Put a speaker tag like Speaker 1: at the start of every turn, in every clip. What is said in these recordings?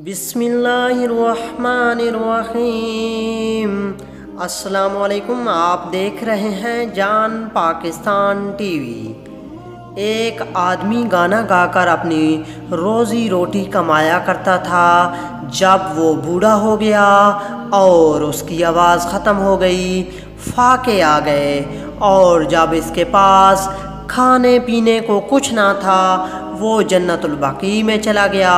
Speaker 1: بسم اللہ الرحمن الرحیم۔ السلام علیکم، آپ دیکھ رہے ہیں جان پاکستان ٹی وی۔ ایک آدمی گانا گا کر اپنی روزی روٹی کمایا کرتا تھا۔ جب وہ بوڑھا ہو گیا اور اس کی آواز ختم ہو گئی، فاقے آ گئے، اور جب اس کے پاس کھانے پینے کو کچھ نہ تھا، وہ جنت البقیع میں چلا گیا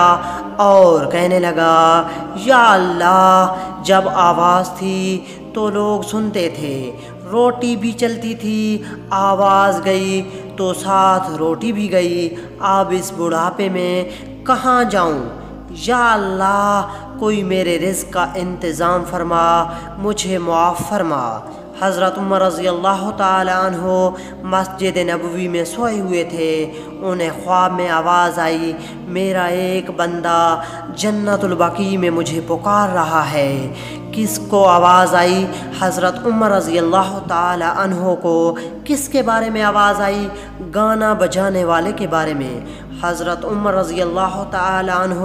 Speaker 1: اور کہنے لگا، یا اللہ، جب آواز تھی تو لوگ سنتے تھے، روٹی بھی چلتی تھی، آواز گئی تو ساتھ روٹی بھی گئی، اب اس بڑھاپے میں کہاں جاؤں؟ یا اللہ، کوئی میرے رزق کا انتظام فرما، مجھے معاف فرما۔ حضرت عمر رضی اللہ تعالی عنہ مسجد نبوی میں سوئے ہوئے تھے۔ انہیں خواب میں آواز آئی، میرا ایک بندہ جنت البقیع میں مجھے پکار رہا ہے۔ کس کو آواز آئی؟ حضرت عمر رضی اللہ تعالی عنہ کو۔ کس کے بارے میں آواز آئی؟ گانا بجانے والے کے بارے میں۔ حضرت عمر رضی اللہ تعالی عنہ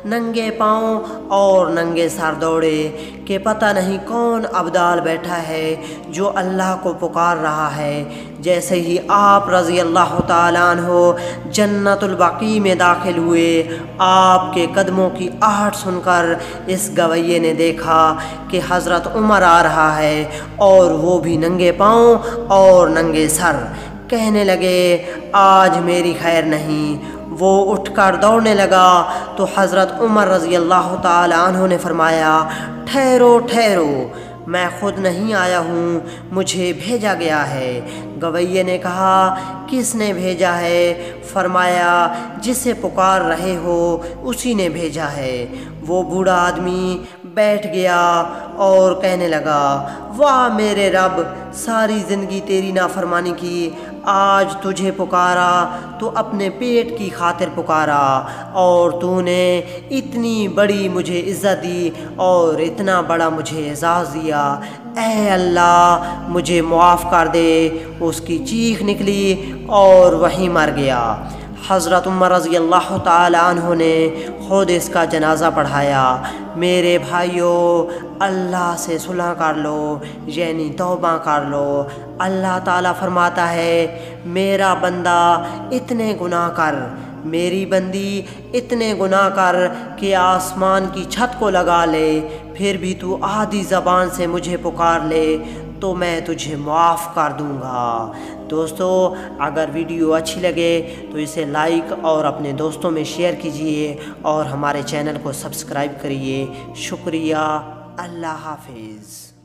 Speaker 1: ننگے پاؤں اور ننگے سر دوڑے کہ پتہ نہیں کون ابدال بیٹھا ہے جو اللہ کو پکار رہا ہے۔ جیسے ہی آپ رضی اللہ تعالی عنہ جنت البقیع میں داخل ہوئے، آپ کے قدموں کی آہٹ سن کر اس گویے نے دیکھا کہ حضرت عمر آ رہا ہے، اور وہ بھی ننگے پاؤں اور ننگے سر۔ کہنے لگے، آج میری خیر نہیں۔ وہ اٹھ کر دوڑنے لگا تو حضرت عمر رضی اللہ تعالی عنہ نے فرمایا، ٹھہرو ٹھہرو، میں خود نہیں آیا ہوں، مجھے بھیجا گیا ہے۔ گویے نے کہا، کس نے بھیجا ہے؟ فرمایا، جسے پکار رہے ہو اسی نے بھیجا ہے۔ وہ بوڑھا آدمی بیٹھ گیا اور کہنے لگا، واہ میرے رب، ساری زندگی تیری نافرمانی کی، آج تجھے پکارا تو اپنے پیٹ کی خاطر پکارا، اور تو نے اتنی بڑی مجھے عزت دی اور اتنا بڑا مجھے اعزاز دیا، اے اللہ مجھے معاف کر دے۔ اس کی چیخ نکلی اور وہیں مر گیا۔ حضرت عمر رضی اللہ تعالی عنہ نے خود اس کا جنازہ پڑھایا۔ میرے بھائیوں، اللہ سے صلح کر لو، یعنی توبہ کر لو۔ اللہ تعالیٰ فرماتا ہے، میرا بندہ اتنے گناہ کر، میری بندی اتنے گناہ کر کہ آسمان کی چھت کو لگا لے، پھر بھی تو آدھی زبان سے مجھے پکار لے تو میں تجھے معاف کر دوں گا۔ دوستو، اگر ویڈیو اچھی لگے تو اسے لائک اور اپنے دوستوں میں شیئر کیجئے، اور ہمارے چینل کو سبسکرائب کریے۔ شکریہ، اللہ حافظ۔